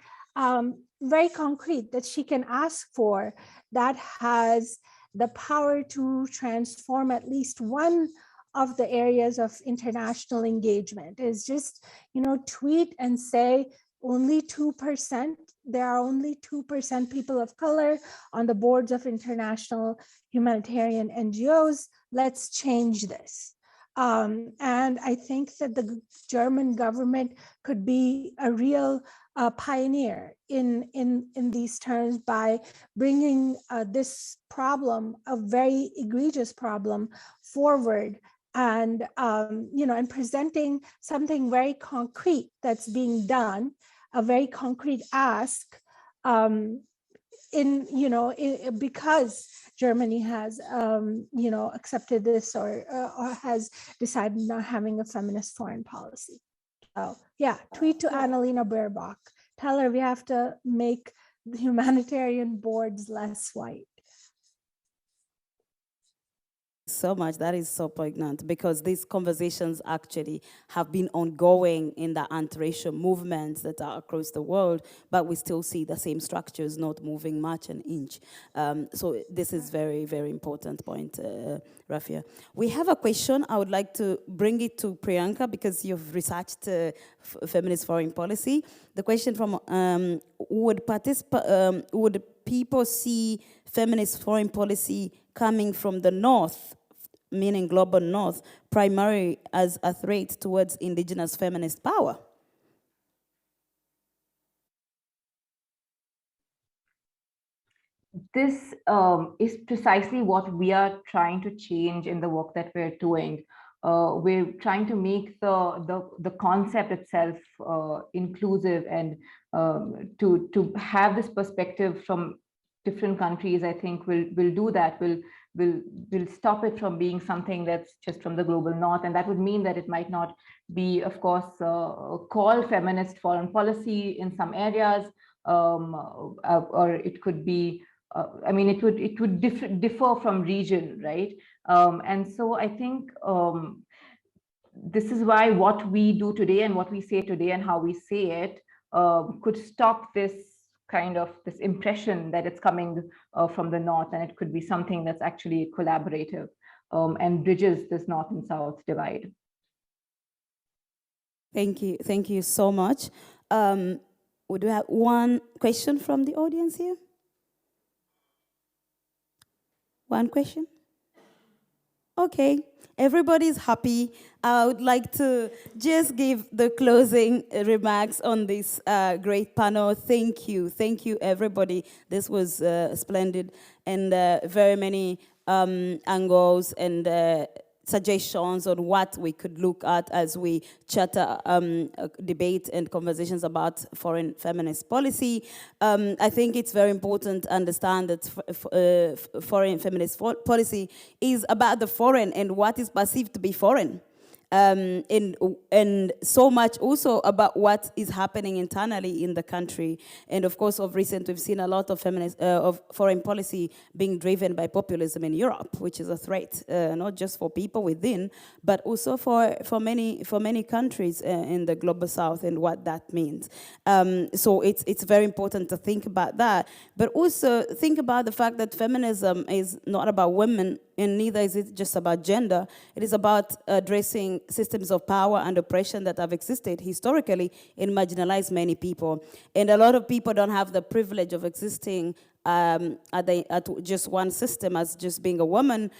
very concrete that she can ask for that has the power to transform at least one of the areas of international engagement. Is just, you know, tweet and say only 2%, there are only 2% people of color on the boards of international humanitarian NGOs. Let's change this. And I think that the German government could be a real pioneer in these terms by bringing this problem, a very egregious problem, forward, and you know, and presenting something very concrete that's being done, a very concrete ask, because Germany has you know, accepted this or has decided not having a feminist foreign policy. So yeah, tweet to Annalena Baerbock. Tell her we have to make the humanitarian boards less white. So much. That is so poignant, because these conversations actually have been ongoing in the anti-racial movements that are across the world, but we still see the same structures not moving much an inch. So this is very, very important point, Rafia. We have a question. I would like to bring it to Priyanka because you've researched feminist foreign policy. The question from would people see feminist foreign policy coming from the North, meaning global North, primarily as a threat towards indigenous feminist power? This is precisely what we are trying to change in the work that we're doing. We're trying to make the concept itself inclusive, and to have this perspective from different countries. I think will do that. Will stop it from being something that's just from the global North, and that would mean that it might not be, of course, called feminist foreign policy in some areas, or it could be. I mean, it would differ from region, right? And so I think this is why what we do today and what we say today and how we say it could stop this kind of this impression that it's coming from the North, and it could be something that's actually collaborative and bridges this North and South divide. Thank you so much. Would we have one question from the audience here? One question? Okay, everybody's happy. I would like to just give the closing remarks on this great panel. Thank you everybody. This was splendid, and very many angles and suggestions on what we could look at as we chatter, debate and conversations about foreign feminist policy. I think it's very important to understand that foreign feminist policy is about the foreign and what is perceived to be foreign. and so much also about what is happening internally in the country. And of course, of recent, we've seen a lot of of foreign policy being driven by populism in Europe, which is a threat, not just for people within, but also for many countries in the global south and what that means. So it's very important to think about that, but also think about the fact that feminism is not about women, and neither is it just about gender. It is about addressing systems of power and oppression that have existed historically and marginalized many people. And a lot of people don't have the privilege of existing at just one system as just being a woman.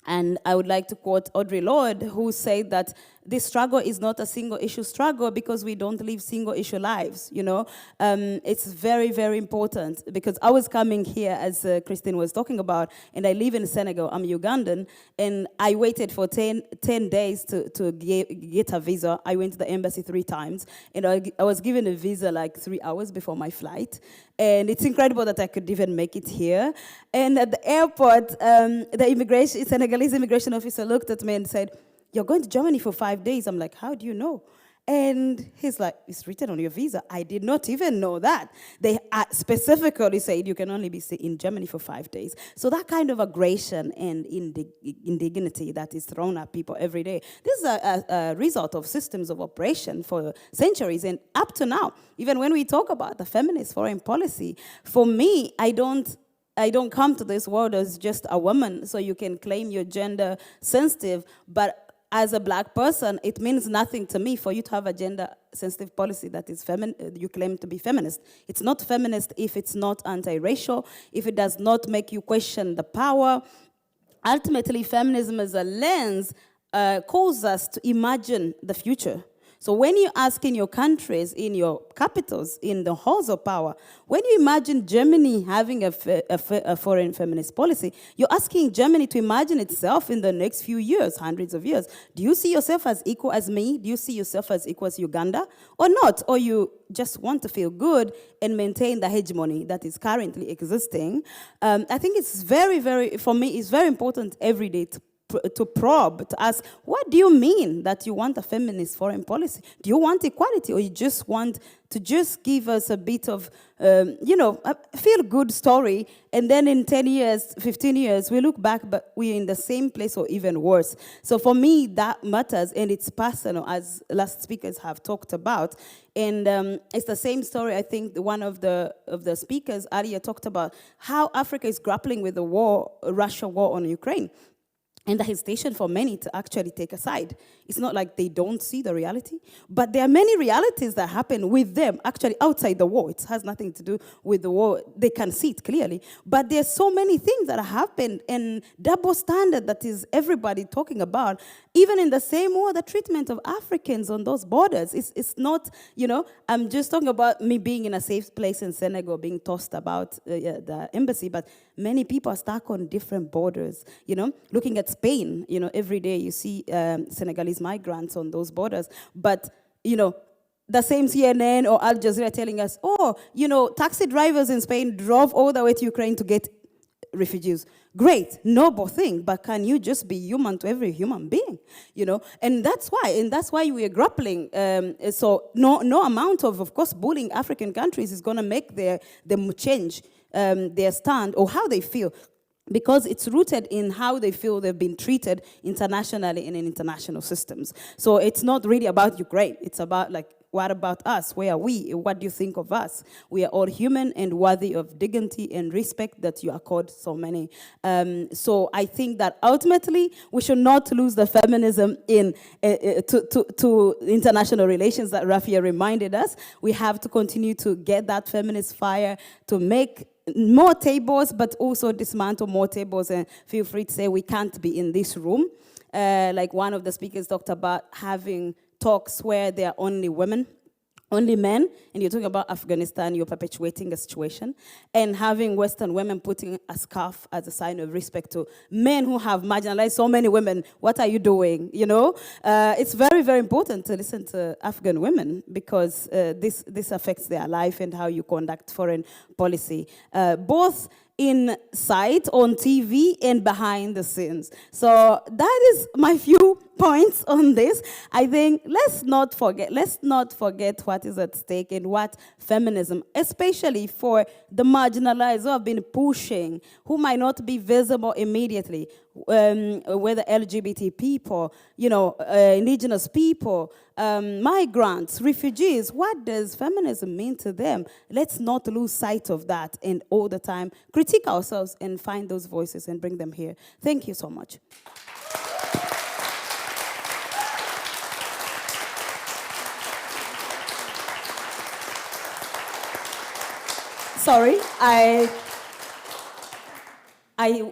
And I would like to quote Audre Lorde, who said that this struggle is not a single issue struggle because we don't live single issue lives, you know. It's very, very important because I was coming here, as Christine was talking about, and I live in Senegal. I'm Ugandan, and I waited for 10 days to get a visa. I went to the embassy 3 times, and I was given a visa like 3 hours before my flight. And it's incredible that I could even make it here. And at the airport, the Senegalese immigration officer looked at me and said, "You're going to Germany for 5 days." I'm like, "How do you know?" And he's like, "It's written on your visa." I did not even know that. They specifically said you can only be in Germany for 5 days. So that kind of aggression and indignity that is thrown at people every day, this is a result of systems of oppression for centuries. And up to now, even when we talk about the feminist foreign policy, for me, I don't come to this world as just a woman, so you can claim you're gender sensitive, but as a Black person, it means nothing to me for you to have a gender-sensitive policy that is you claim to be feminist. It's not feminist if it's not anti-racial, if it does not make you question the power. Ultimately, feminism as a lens calls us to imagine the future. So when you ask in your countries, in your capitals, in the halls of power, when you imagine Germany having a foreign feminist policy, you're asking Germany to imagine itself in the next few years, hundreds of years. Do you see yourself as equal as me? Do you see yourself as equal as Uganda? Or not? Or you just want to feel good and maintain the hegemony that is currently existing? I think it's for me, it's very important every day to probe, to ask, what do you mean that you want a feminist foreign policy? Do you want equality, or you just want to just give us a bit of, a feel-good story, and then in 10 years, 15 years, we look back, but we're in the same place or even worse. So for me, that matters, and it's personal, as last speakers have talked about. And it's the same story. I think one of the speakers earlier talked about how Africa is grappling with the Russia war on Ukraine. And the hesitation for many to actually take a side. It's not like they don't see the reality, but there are many realities that happen with them, actually outside the war. It has nothing to do with the war. They can see it clearly. But there's so many things that happened, and double standard that is everybody talking about. Even in the same war, the treatment of Africans on those borders, it's not, I'm just talking about me being in a safe place in Senegal, being tossed about the embassy, but many people are stuck on different borders, looking at Spain, every day you see Senegalese migrants on those borders, but, the same CNN or Al Jazeera telling us, taxi drivers in Spain drove all the way to Ukraine to get refugees. Great, noble thing, but can you just be human to every human being? And that's why we are grappling. So no amount of course, bullying African countries is going to make them change their stand or how they feel, because it's rooted in how they feel they've been treated internationally and in international systems. So it's not really about Ukraine. It's about what about us? Where are we? What do you think of us? We are all human and worthy of dignity and respect that you accord so many. So I think that ultimately we should not lose the feminism to international relations that Rafia reminded us. We have to continue to get that feminist fire to make more tables, but also dismantle more tables, and feel free to say we can't be in this room. Like one of the speakers talked about having talks where there are only women, only men, and you're talking about Afghanistan, you're perpetuating a situation, and having Western women putting a scarf as a sign of respect to men who have marginalized so many women. What are you doing? It's very, very important to listen to Afghan women, because this affects their life and how you conduct foreign policy, both in sight, on TV, and behind the scenes. So that is my few points on this. I think let's not forget what is at stake and what feminism, especially for the marginalized who have been pushing, who might not be visible immediately, whether LGBT people, indigenous people, migrants, refugees. What does feminism mean to them? Let's not lose sight of that and all the time critique ourselves and find those voices and bring them here. Thank you so much. Sorry, I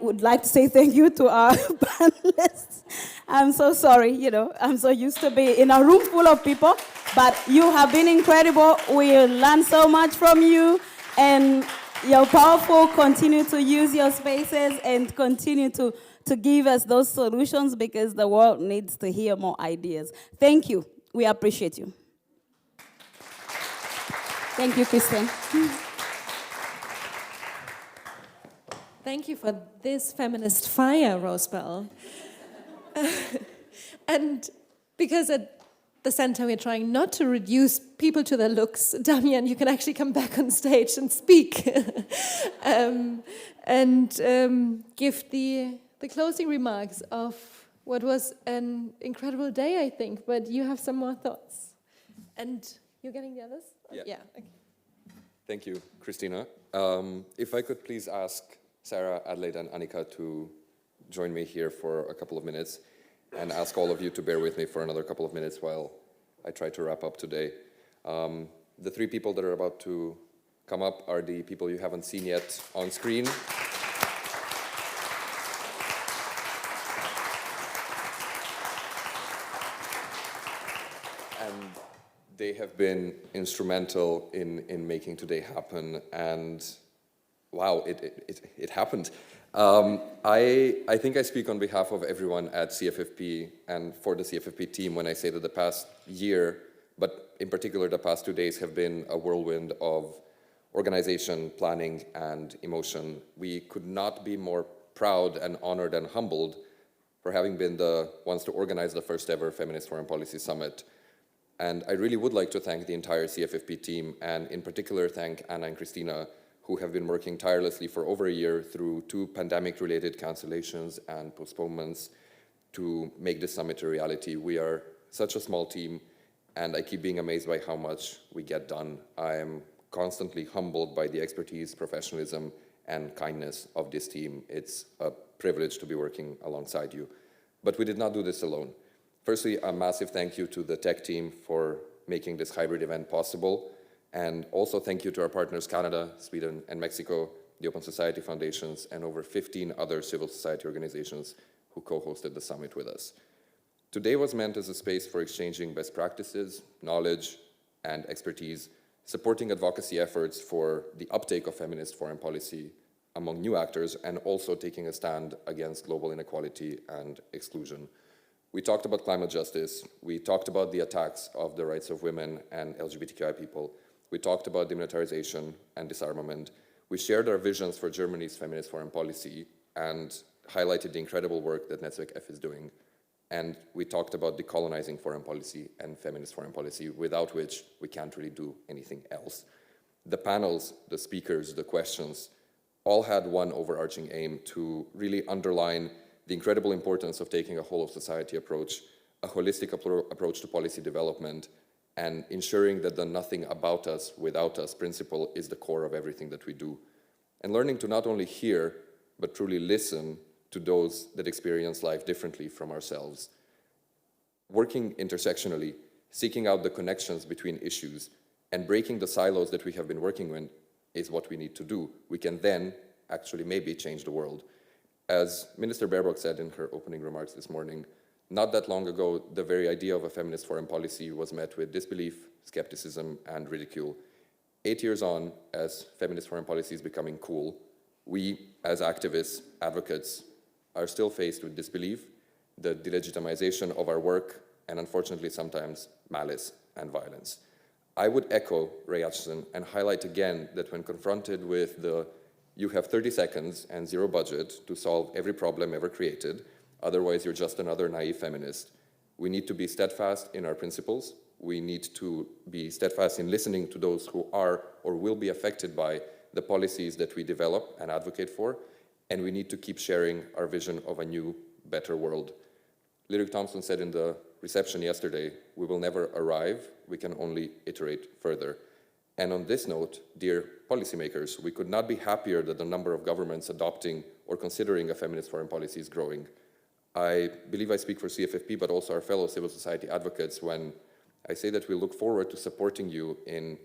would like to say thank you to our panelists. I'm so sorry, I'm so used to being in a room full of people, but you have been incredible. We learned so much from you, and you're powerful. Continue to use your spaces and continue to give us those solutions, because the world needs to hear more ideas. Thank you. We appreciate you. Thank you, Kristen. Thank you for this feminist fire, Rosebell. And because at the center we're trying not to reduce people to their looks, Damian, you can actually come back on stage and speak and give the closing remarks of what was an incredible day, I think. But you have some more thoughts. And you're getting the others? Yeah. Okay. Thank you, Christina. If I could please ask Sarah, Adelaide, and Annika to join me here for a couple of minutes, and ask all of you to bear with me for another couple of minutes while I try to wrap up today. The three people that are about to come up are the people you haven't seen yet on screen. And they have been instrumental in making today happen, and wow, it happened. I think I speak on behalf of everyone at CFFP and for the CFFP team when I say that the past year, but in particular the past 2 days, have been a whirlwind of organization, planning, and emotion. We could not be more proud and honored and humbled for having been the ones to organize the first ever Feminist Foreign Policy Summit. And I really would like to thank the entire CFFP team, and in particular thank Anna and Christina, who have been working tirelessly for over a year through 2 pandemic-related cancellations and postponements to make this summit a reality. We are such a small team, and I keep being amazed by how much we get done. I am constantly humbled by the expertise, professionalism, and kindness of this team. It's a privilege to be working alongside you. But we did not do this alone. Firstly, a massive thank you to the tech team for making this hybrid event possible. And also thank you to our partners Canada, Sweden, and Mexico, the Open Society Foundations, and over 15 other civil society organizations who co-hosted the summit with us. Today was meant as a space for exchanging best practices, knowledge, and expertise, supporting advocacy efforts for the uptake of feminist foreign policy among new actors, and also taking a stand against global inequality and exclusion. We talked about climate justice. We talked about the attacks of the rights of women and LGBTQI people. We talked about demilitarization and disarmament. We shared our visions for Germany's feminist foreign policy and highlighted the incredible work that Netzwerk F is doing. And we talked about decolonizing foreign policy and feminist foreign policy, without which we can't really do anything else. The panels, the speakers, the questions, all had one overarching aim to really underline the incredible importance of taking a whole of society approach, a holistic approach to policy development, and ensuring that the nothing about us, without us principle is the core of everything that we do. And learning to not only hear, but truly listen to those that experience life differently from ourselves. Working intersectionally, seeking out the connections between issues, and breaking the silos that we have been working with is what we need to do. We can then actually maybe change the world. As Minister Baerbock said in her opening remarks this morning, not that long ago, the very idea of a feminist foreign policy was met with disbelief, skepticism, and ridicule. 8 years on, as feminist foreign policy is becoming cool, we, as activists, advocates, are still faced with disbelief, the delegitimization of our work, and unfortunately sometimes malice and violence. I would echo Ray Atchison and highlight again that when confronted with the You have 30 seconds and zero budget to solve every problem ever created. Otherwise, you're just another naive feminist. We need to be steadfast in our principles. We need to be steadfast in listening to those who are or will be affected by the policies that we develop and advocate for. And we need to keep sharing our vision of a new, better world. Lyric Thompson said in the reception yesterday, we will never arrive, we can only iterate further. And on this note, dear policymakers, we could not be happier that the number of governments adopting or considering a feminist foreign policy is growing. I believe I speak for CFFP, but also our fellow civil society advocates when I say that we look forward to supporting you in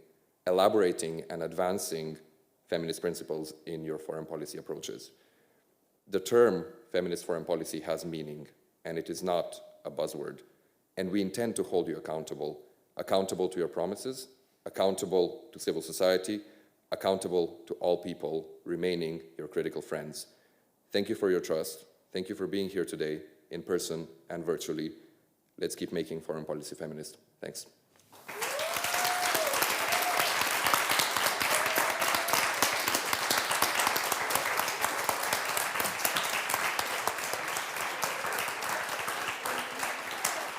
elaborating and advancing feminist principles in your foreign policy approaches. The term feminist foreign policy has meaning, and it is not a buzzword. And we intend to hold you accountable to your promises, accountable to civil society, accountable to all people remaining your critical friends. Thank you for your trust. Thank you for being here today, in person and virtually. Let's keep making foreign policy feminist. Thanks.